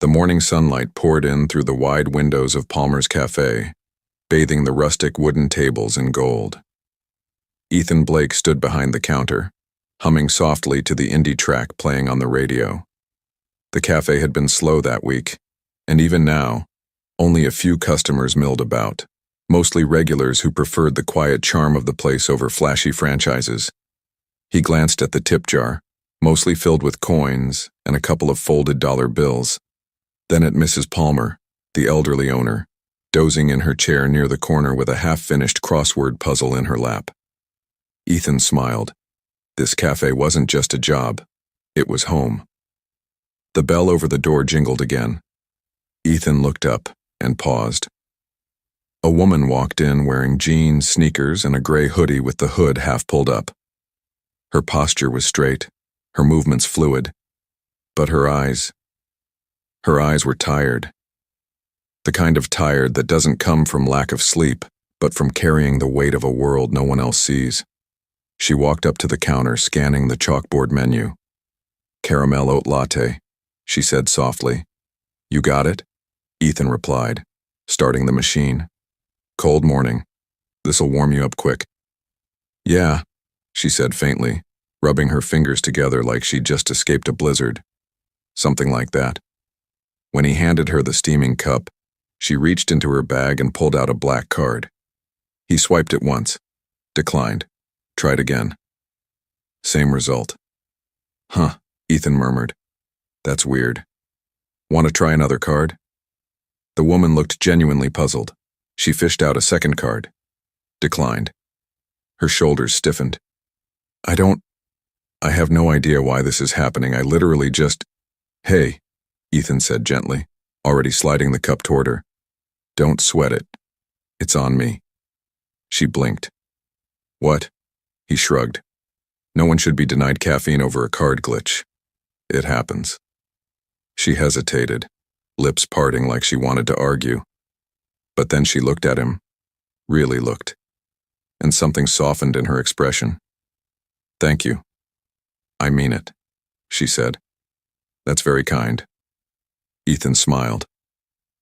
The morning sunlight poured in through the wide windows of Palmer's Cafe, bathing the rustic wooden tables in gold. Ethan Blake stood behind the counter, humming softly to the indie track playing on the radio. The cafe had been slow that week, and even now, only a few customers milled about, mostly regulars who preferred the quiet charm of the place over flashy franchises. He glanced at the tip jar, mostly filled with coins and a couple of folded dollar bills, then at Mrs. Palmer, the elderly owner, dozing in her chair near the corner with a half-finished crossword puzzle in her lap. Ethan smiled. This cafe wasn't just a job, it was home. The bell over the door jingled again. Ethan looked up and paused. A woman walked in wearing jeans, sneakers, and a gray hoodie with the hood half pulled up. Her posture was straight, her movements fluid, but her eyes were tired. The kind of tired that doesn't come from lack of sleep, but from carrying the weight of a world no one else sees. She walked up to the counter, scanning the chalkboard menu. "Caramel oat latte," she said softly. "You got it?" Ethan replied, starting the machine. "Cold morning. This'll warm you up quick." "Yeah," she said faintly, rubbing her fingers together like she'd just escaped a blizzard. "Something like that." When he handed her the steaming cup, she reached into her bag and pulled out a black card. He swiped it once. Declined. Tried again. Same result. "Huh," Ethan murmured. "That's weird. Want to try another card?" The woman looked genuinely puzzled. She fished out a second card. Declined. Her shoulders stiffened. I have no idea why this is happening. I literally just... "Hey," Ethan said gently, already sliding the cup toward her. "Don't sweat it. It's on me." She blinked. "What?" He shrugged. "No one should be denied caffeine over a card glitch. It happens." She hesitated, lips parting like she wanted to argue. But then she looked at him, really looked, and something softened in her expression. "Thank you. I mean it," she said. "That's very kind." Ethan smiled.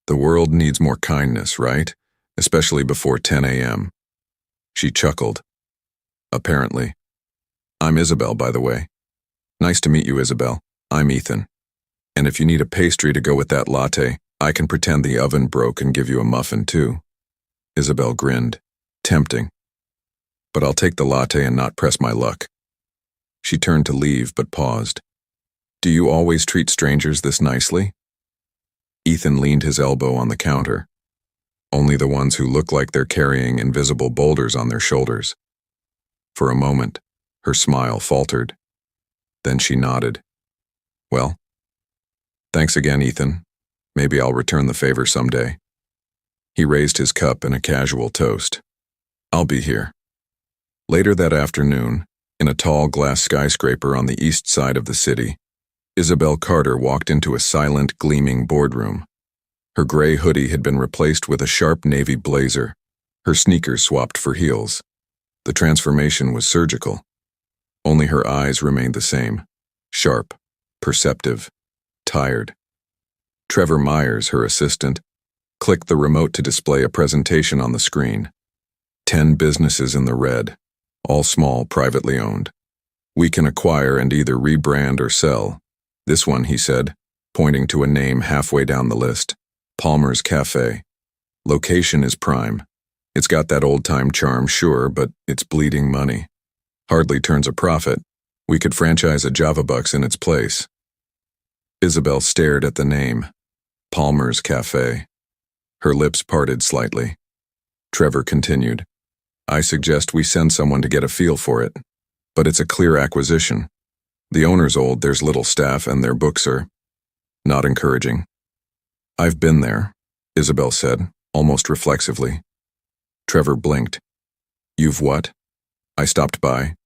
The world needs more kindness, right? Especially before 10 a.m. She chuckled. "Apparently. I'm Isabel, by the way." "Nice to meet you, Isabel. I'm Ethan. And if you need a pastry to go with that latte, I can pretend the oven broke and give you a muffin, too." Isabel grinned. Tempting. "But I'll take the latte and not press my luck." She turned to leave, but paused. "Do you always treat strangers this nicely?" Ethan leaned his elbow on the counter. "Only the ones who look like they're carrying invisible boulders on their shoulders." For a moment, her smile faltered. Then she nodded. "Well, thanks again, Ethan. Maybe I'll return the favor someday." He raised his cup in a casual toast. "I'll be here." Later that afternoon, in a tall glass skyscraper on the east side of the city, Isabel Carter walked into a silent, gleaming boardroom. Her gray hoodie had been replaced with a sharp navy blazer, her sneakers swapped for heels. The transformation was surgical. Only her eyes remained the same, sharp, perceptive, tired. Trevor Myers, her assistant, clicked the remote to display a presentation on the screen. 10 businesses in the red, all small, privately owned. "We can acquire and either rebrand or sell. This one," he said, pointing to a name halfway down the list. "Palmer's Cafe. Location is prime. It's got that old-time charm, sure, but it's bleeding money. Hardly turns a profit. We could franchise a Javabucks in its place." Isabel stared at the name. Palmer's Cafe. Her lips parted slightly. Trevor continued. "I suggest we send someone to get a feel for it. But it's a clear acquisition. The owner's old, there's little staff, and their books are not encouraging." "I've been there," Isabel said, almost reflexively. Trevor blinked. "You've what?" "I stopped by.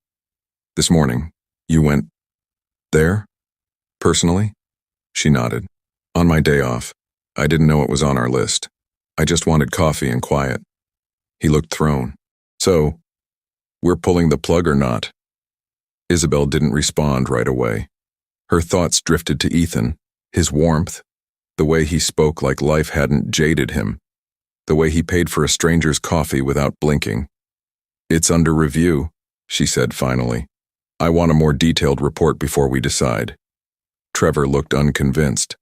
This morning. You went there? Personally?" She nodded. "On my day off. I didn't know it was on our list. I just wanted coffee and quiet." He looked thrown. "So, we're pulling the plug or not?" Isabel didn't respond right away. Her thoughts drifted to Ethan, his warmth, The way he spoke like life hadn't jaded him. The way he paid for a stranger's coffee without blinking. "It's under review," she said finally. "I want a more detailed report before we decide." Trevor looked unconvinced.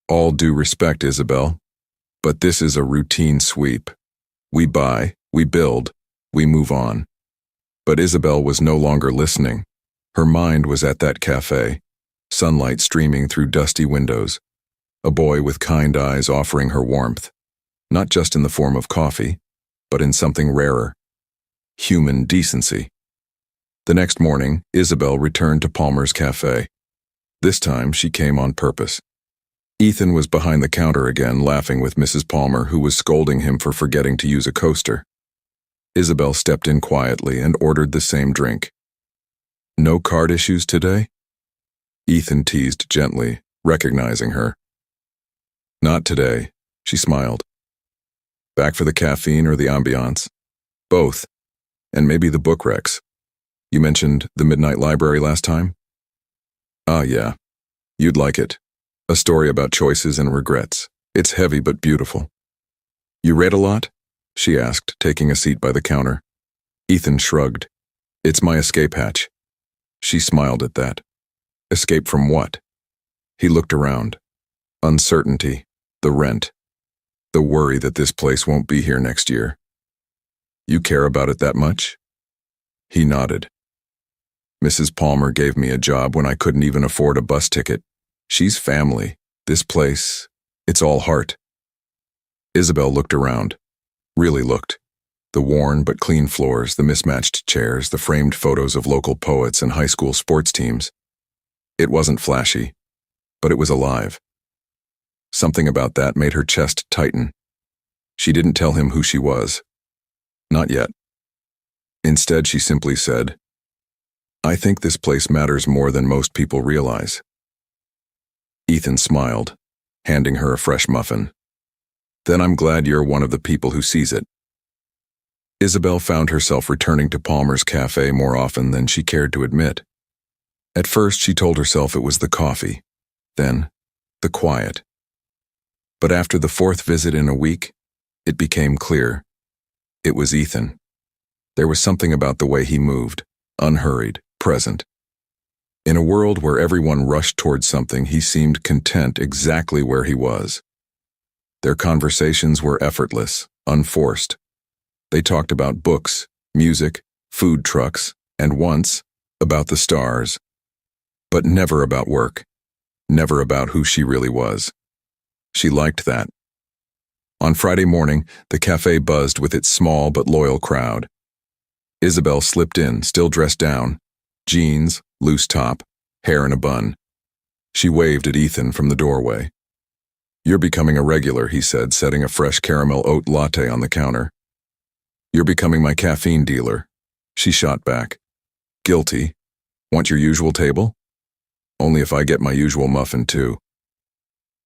"All due respect, Isabel, but this is a routine sweep. We buy, we build, we move on." But Isabel was no longer listening. Her mind was at that cafe, sunlight streaming through dusty windows, a boy with kind eyes offering her warmth, not just in the form of coffee, but in something rarer, human decency. The next morning, Isabel returned to Palmer's cafe. This time, she came on purpose. Ethan was behind the counter again, laughing with Mrs. Palmer, who was scolding him for forgetting to use a coaster. Isabel stepped in quietly and ordered the same drink. "No card issues today?" Ethan teased gently, recognizing her. "Not today," she smiled. "Back for the caffeine or the ambiance?" "Both. And maybe the book recs. You mentioned the Midnight Library last time?" "Ah, yeah. You'd like it. A story about choices and regrets. It's heavy but beautiful." "You read a lot?" she asked, taking a seat by the counter. Ethan shrugged. "It's my escape hatch." She smiled at that. Escape from what? He looked around. Uncertainty, the rent, the worry that this place won't be here next year. "You care about it that much?" He nodded. "Mrs. Palmer gave me a job when I couldn't even afford a bus ticket. She's family. This place, it's all heart." Isabel looked around. Really looked. The worn but clean floors, the mismatched chairs, the framed photos of local poets and high school sports teams. It wasn't flashy, but it was alive. Something about that made her chest tighten. She didn't tell him who she was. Not yet. Instead, she simply said, "I think this place matters more than most people realize." Ethan smiled, handing her a fresh muffin. "Then I'm glad you're one of the people who sees it." Isabel found herself returning to Palmer's cafe more often than she cared to admit. At first, she told herself it was the coffee, then the quiet. But after the fourth visit in a week, it became clear. It was Ethan. There was something about the way he moved, unhurried, present. In a world where everyone rushed towards something, he seemed content exactly where he was. Their conversations were effortless, unforced. They talked about books, music, food trucks, and once, about the stars. But never about work, never about who she really was. She liked that. On Friday morning, the cafe buzzed with its small but loyal crowd. Isabel slipped in, still dressed down, jeans, loose top, hair in a bun. She waved at Ethan from the doorway. "You're becoming a regular," he said, setting a fresh caramel oat latte on the counter. "You're becoming my caffeine dealer." She shot back. "Guilty. Want your usual table?" "Only if I get my usual muffin, too."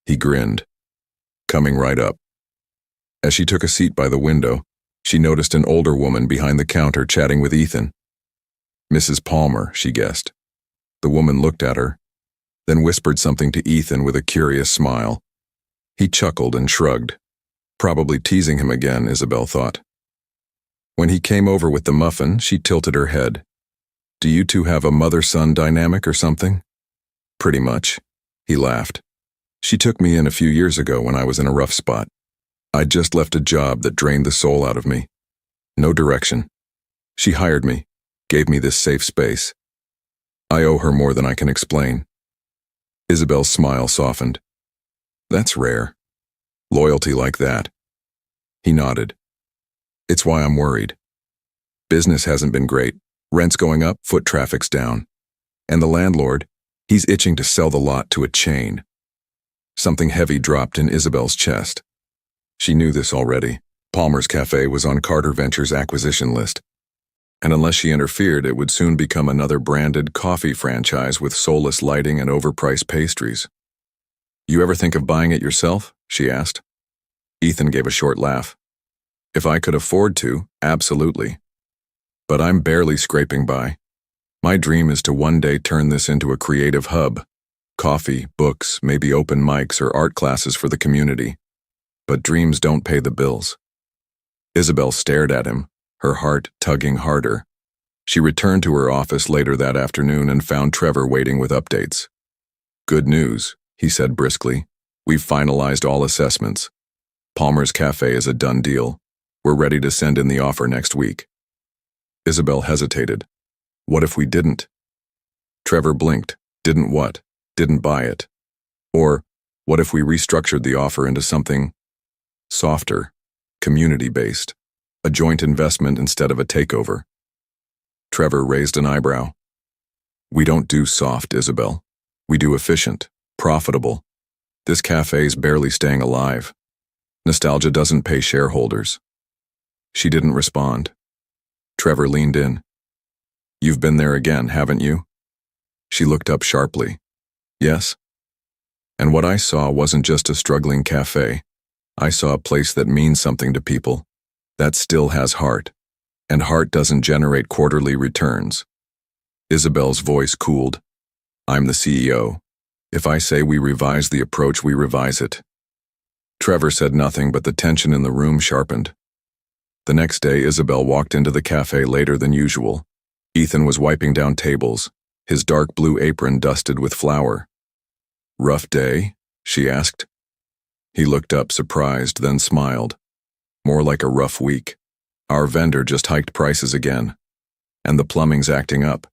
He grinned. "Coming right up." As she took a seat by the window, she noticed an older woman behind the counter chatting with Ethan. Mrs. Palmer, she guessed. The woman looked at her, then whispered something to Ethan with a curious smile. He chuckled and shrugged. Probably teasing him again, Isabel thought. When he came over with the muffin, she tilted her head. "Do you two have a mother-son dynamic or something?" "Pretty much," he laughed. "She took me in a few years ago when I was in a rough spot. I'd just left a job that drained the soul out of me. No direction. She hired me, gave me this safe space. I owe her more than I can explain." Isabel's smile softened. "That's rare. Loyalty like that." He nodded. "It's why I'm worried. Business hasn't been great. Rent's going up, foot traffic's down. And the landlord, he's itching to sell the lot to a chain." Something heavy dropped in Isabel's chest. She knew this already. Palmer's Cafe was on Carter Ventures' acquisition list. And unless she interfered, it would soon become another branded coffee franchise with soulless lighting and overpriced pastries. "You ever think of buying it yourself?" she asked. Ethan gave a short laugh. "If I could afford to, absolutely. But I'm barely scraping by. My dream is to one day turn this into a creative hub. Coffee, books, maybe open mics or art classes for the community. But dreams don't pay the bills. Isabel stared at him, her heart tugging harder. She returned to her office later that afternoon and found Trevor waiting with updates. "Good news," he said briskly. "We've finalized all assessments. Palmer's Cafe is a done deal. We're ready to send in the offer next week." Isabel hesitated. What if we didn't? Trevor blinked. Didn't what? Didn't buy it. Or, what if we restructured the offer into something softer, community-based, a joint investment instead of a takeover? Trevor raised an eyebrow. "We don't do soft, Isabel. We do efficient, profitable. This cafe's barely staying alive. Nostalgia doesn't pay shareholders." She didn't respond. Trevor leaned in. "You've been there again, haven't you?" She looked up sharply. "Yes." "And what I saw wasn't just a struggling cafe. I saw a place that means something to people, that still has heart, and heart doesn't generate quarterly returns." Isabel's voice cooled. "I'm the CEO. If I say we revise the approach, we revise it." Trevor said nothing, but the tension in the room sharpened. The next day, Isabel walked into the cafe later than usual. Ethan was wiping down tables, his dark blue apron dusted with flour. "Rough day?" she asked. He looked up, surprised, then smiled. "More like a rough week. Our vendor just hiked prices again. And the plumbing's acting up.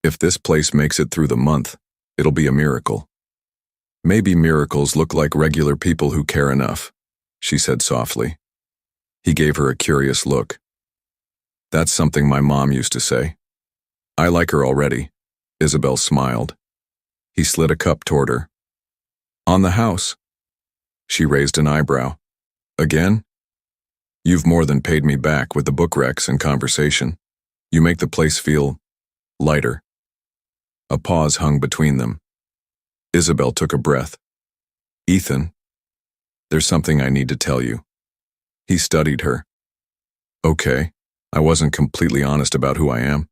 If this place makes it through the month, it'll be a miracle." "Maybe miracles look like regular people who care enough," she said softly. He gave her a curious look. "That's something my mom used to say." "I like her already." Isabel smiled. He slid a cup toward her. "On the house." She raised an eyebrow. "Again?" "You've more than paid me back with the book recs and conversation. You make the place feel lighter." A pause hung between them. Isabel took a breath. "Ethan, there's something I need to tell you." He studied her. "Okay, I wasn't completely honest about who I am."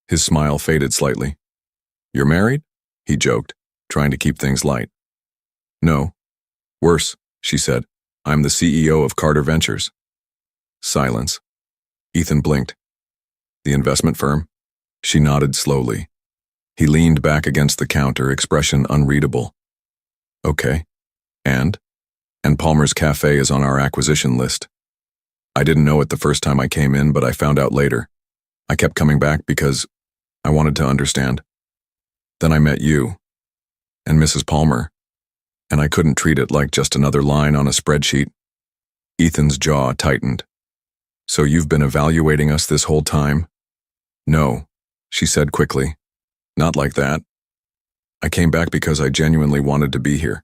His smile faded slightly. "You're married?" he joked, trying to keep things light. "No. Worse," she said. "I'm the CEO of Carter Ventures." Silence. Ethan blinked. "The investment firm?" She nodded slowly. He leaned back against the counter, expression unreadable. "Okay. And Palmer's Cafe is on our acquisition list. I didn't know it the first time I came in, but I found out later. I kept coming back because I wanted to understand. Then I met you and Mrs. Palmer, and I couldn't treat it like just another line on a spreadsheet." Ethan's jaw tightened. "So you've been evaluating us this whole time?" "No," she said quickly. "Not like that. I came back because I genuinely wanted to be here.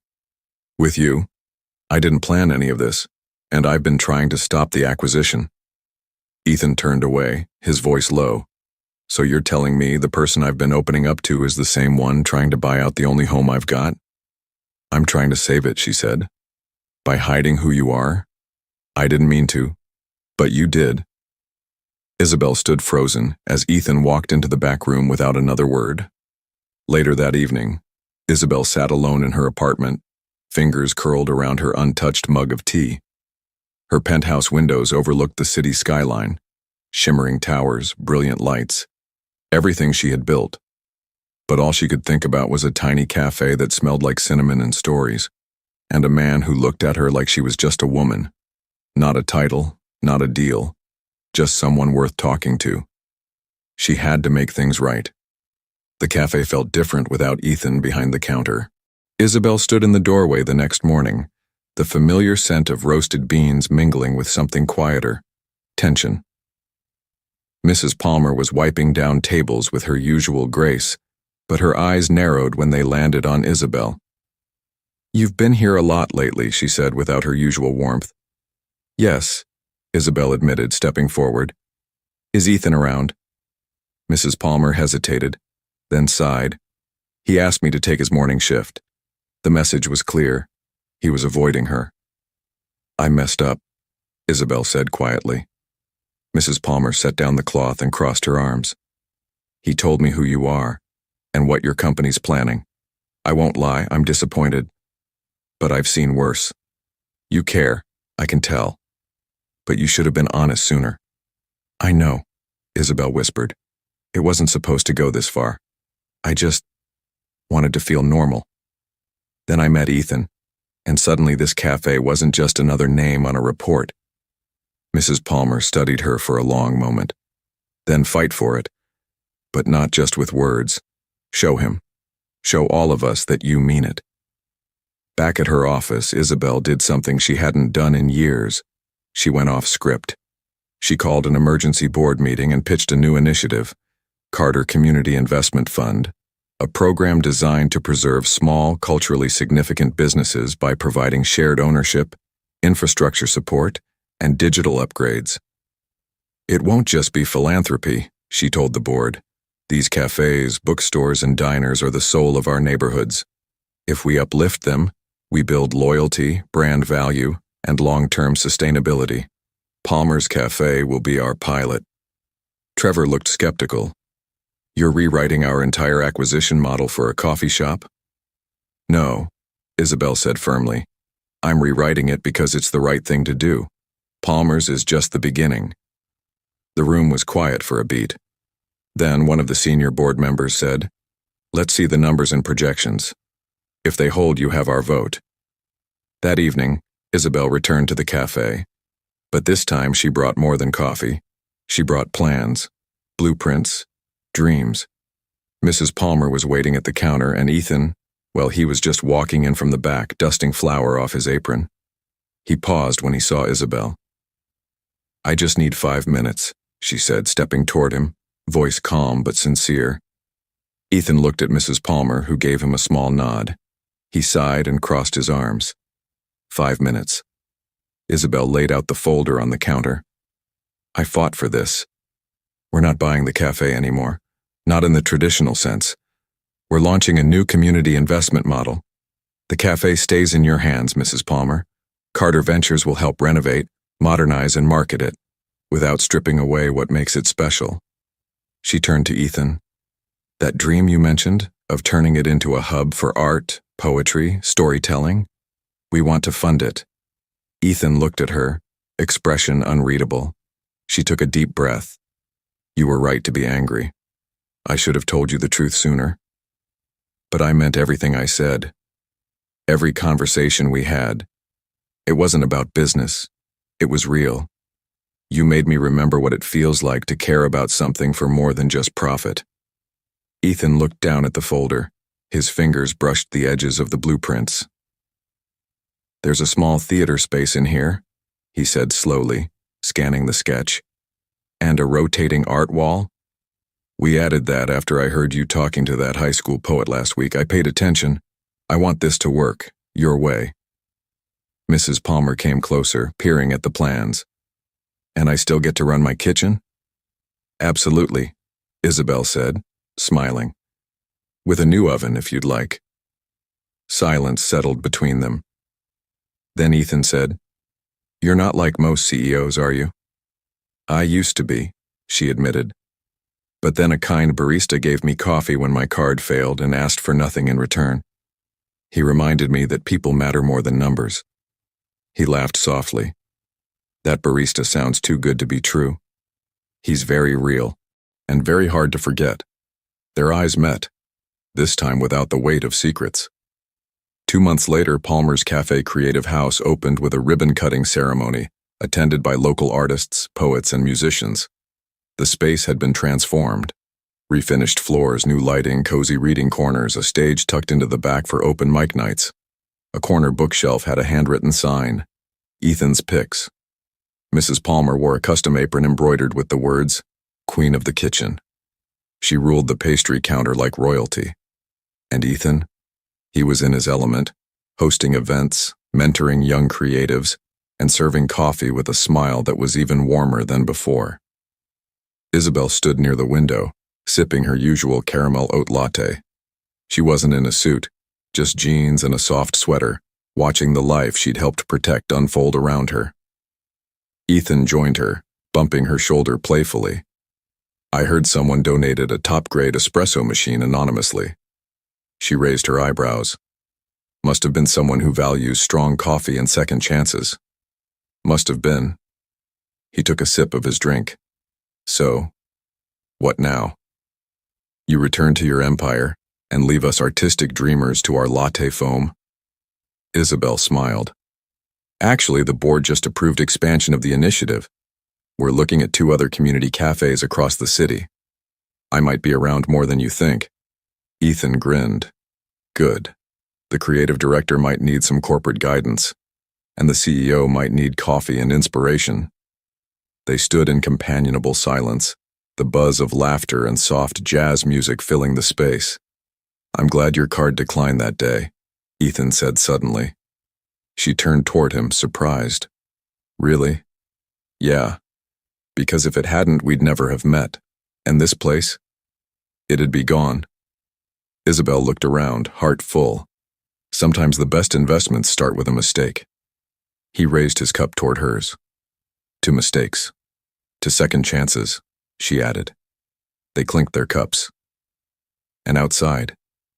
With you. I didn't plan any of this, and I've been trying to stop the acquisition." Ethan turned away, his voice low. "So you're telling me the person I've been opening up to is the same one trying to buy out the only home I've got?" "I'm trying to save it," she said. "By hiding who you are?" "I didn't mean to, but you did." Isabel stood frozen as Ethan walked into the back room without another word. Later that evening, Isabel sat alone in her apartment, fingers curled around her untouched mug of tea. Her penthouse windows overlooked the city skyline, shimmering towers, brilliant lights, everything she had built. But all she could think about was a tiny cafe that smelled like cinnamon and stories, and a man who looked at her like she was just a woman. Not a title, not a deal, just someone worth talking to. She had to make things right. The cafe felt different without Ethan behind the counter. Isabel stood in the doorway the next morning, the familiar scent of roasted beans mingling with something quieter, tension. Mrs. Palmer was wiping down tables with her usual grace, but her eyes narrowed when they landed on Isabel. "You've been here a lot lately," she said without her usual warmth. "Yes," Isabel admitted, stepping forward. "Is Ethan around?" Mrs. Palmer hesitated, then sighed. "He asked me to take his morning shift." The message was clear. He was avoiding her. "I messed up," Isabel said quietly. Mrs. Palmer set down the cloth and crossed her arms. "He told me who you are, and what your company's planning. I won't lie, I'm disappointed. But I've seen worse. You care, I can tell. But you should have been honest sooner. I know, Isabel whispered. It wasn't supposed to go this far. I just wanted to feel normal. Then I met Ethan, and suddenly this cafe wasn't just another name on a report. Mrs. Palmer studied her for a long moment. Then fight for it. But not just with words. Show him. Show all of us that you mean it. Back at her office, Isabel did something she hadn't done in years. She went off script. She called an emergency board meeting and pitched a new initiative, Carter Community Investment Fund, a program designed to preserve small, culturally significant businesses by providing shared ownership, infrastructure support, and digital upgrades. It won't just be philanthropy, she told the board. These cafes, bookstores, and diners are the soul of our neighborhoods. If we uplift them, we build loyalty, brand value, and long-term sustainability. Palmer's Cafe will be our pilot. Trevor looked skeptical. You're rewriting our entire acquisition model for a coffee shop? No, Isabel said firmly. I'm rewriting it because it's the right thing to do. Palmer's is just the beginning. The room was quiet for a beat. Then one of the senior board members said, Let's see the numbers and projections. If they hold, you have our vote. That evening, Isabel returned to the cafe. But this time she brought more than coffee. She brought plans, blueprints, dreams. Mrs. Palmer was waiting at the counter, and Ethan, well, he was just walking in from the back, dusting flour off his apron. He paused when he saw Isabel. I just need 5 minutes, she said, stepping toward him, voice calm but sincere. Ethan looked at Mrs. Palmer, who gave him a small nod. He sighed and crossed his arms. 5 minutes. Isabel laid out the folder on the counter. I fought for this. We're not buying the cafe anymore. Not in the traditional sense. We're launching a new community investment model. The cafe stays in your hands, Mrs. Palmer. Carter Ventures will help renovate, modernize, and market it, without stripping away what makes it special. She turned to Ethan. That dream you mentioned, of turning it into a hub for art, poetry, storytelling, we want to fund it. Ethan looked at her, expression unreadable. She took a deep breath. You were right to be angry. I should have told you the truth sooner. But I meant everything I said. Every conversation we had. It wasn't about business. It was real. You made me remember what it feels like to care about something for more than just profit. Ethan looked down at the folder. His fingers brushed the edges of the blueprints. There's a small theater space in here, he said slowly, scanning the sketch. And a rotating art wall? We added that after I heard you talking to that high school poet last week. I paid attention. I want this to work, your way. Mrs. Palmer came closer, peering at the plans. And I still get to run my kitchen? Absolutely, Isabel said, smiling. With a new oven, if you'd like. Silence settled between them. Then Ethan said, You're not like most CEOs, are you? I used to be, she admitted. But then a kind barista gave me coffee when my card failed and asked for nothing in return. He reminded me that people matter more than numbers. He laughed softly. That barista sounds too good to be true. He's very real, and very hard to forget. Their eyes met, this time without the weight of secrets. 2 months later, Palmer's Cafe Creative House opened with a ribbon-cutting ceremony, attended by local artists, poets, and musicians. The space had been transformed. Refinished floors, new lighting, cozy reading corners, a stage tucked into the back for open mic nights. A corner bookshelf had a handwritten sign, Ethan's Picks. Mrs. Palmer wore a custom apron embroidered with the words, Queen of the Kitchen. She ruled the pastry counter like royalty. And Ethan? He was in his element, hosting events, mentoring young creatives, and serving coffee with a smile that was even warmer than before. Isabel stood near the window, sipping her usual caramel oat latte. She wasn't in a suit, just jeans and a soft sweater, watching the life she'd helped protect unfold around her. Ethan joined her, bumping her shoulder playfully. I heard someone donated a top-grade espresso machine anonymously. She raised her eyebrows. Must have been someone who values strong coffee and second chances. Must have been. He took a sip of his drink. So, what now? You return to your empire and leave us artistic dreamers to our latte foam? Isabel smiled. Actually, the board just approved expansion of the initiative. We're looking at 2 other community cafes across the city. I might be around more than you think. Ethan grinned. Good. The creative director might need some corporate guidance, and the CEO might need coffee and inspiration. They stood in companionable silence, the buzz of laughter and soft jazz music filling the space. I'm glad your card declined that day, Ethan said suddenly. She turned toward him, surprised. Really? Yeah. Because if it hadn't, we'd never have met. And this place? It'd be gone. Isabel looked around, heart full. Sometimes the best investments start with a mistake. He raised his cup toward hers. To mistakes. To second chances, she added. They clinked their cups. And outside,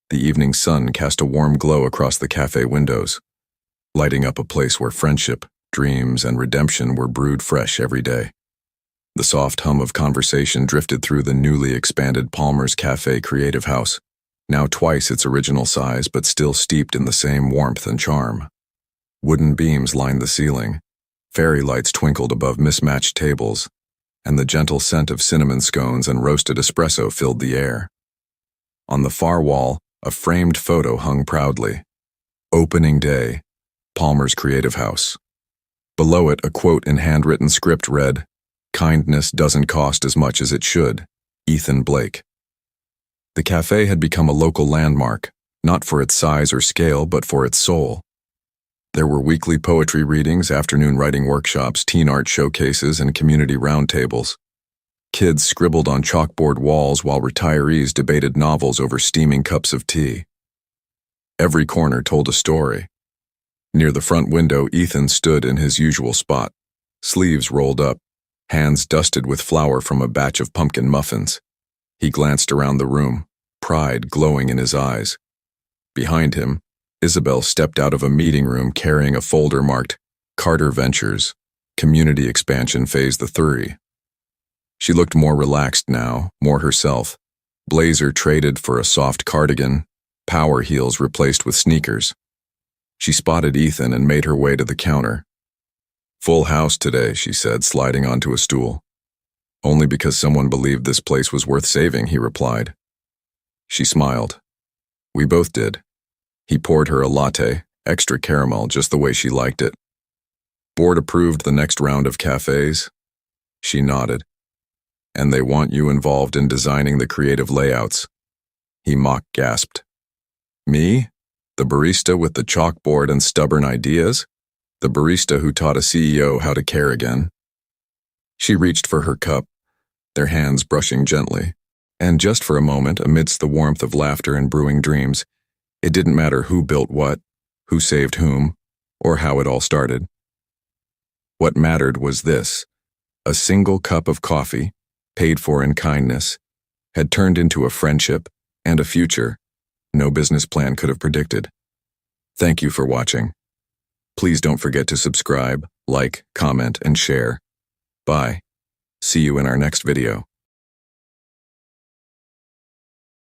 the evening sun cast a warm glow across the cafe windows, lighting up a place where friendship, dreams, and redemption were brewed fresh every day. The soft hum of conversation drifted through the newly expanded Palmer's Cafe Creative House, now twice its original size but still steeped in the same warmth and charm. Wooden beams lined the ceiling, fairy lights twinkled above mismatched tables, and the gentle scent of cinnamon scones and roasted espresso filled the air. On the far wall, a framed photo hung proudly. Opening Day, Palmer's Creative House. Below it, a quote in handwritten script read, "Kindness doesn't cost as much as it should. Ethan Blake." The cafe had become a local landmark, not for its size or scale, but for its soul. There were weekly poetry readings, afternoon writing workshops, teen art showcases, and community roundtables. Kids scribbled on chalkboard walls while retirees debated novels over steaming cups of tea. Every corner told a story. Near the front window, Ethan stood in his usual spot, sleeves rolled up, hands dusted with flour from a batch of pumpkin muffins. He glanced around the room, pride glowing in his eyes. Behind him, Isabel stepped out of a meeting room carrying a folder marked Carter Ventures, Community Expansion Phase 3. She looked more relaxed now, more herself. Blazer traded for a soft cardigan, power heels replaced with sneakers. She spotted Ethan and made her way to the counter. Full house today, she said, sliding onto a stool. Only because someone believed this place was worth saving, he replied. She smiled. We both did. He poured her a latte, extra caramel, just the way she liked it. Board approved the next round of cafes? She nodded. And they want you involved in designing the creative layouts. He mock gasped. Me? The barista with the chalkboard and stubborn ideas? The barista who taught a CEO how to care again. She reached for her cup, their hands brushing gently, and just for a moment, amidst the warmth of laughter and brewing dreams, it didn't matter who built what, who saved whom, or how it all started. What mattered was this: a single cup of coffee, paid for in kindness, had turned into a friendship and a future no business plan could have predicted. Thank you for watching. Please don't forget to subscribe, like, comment, and share. Bye. See you in our next video.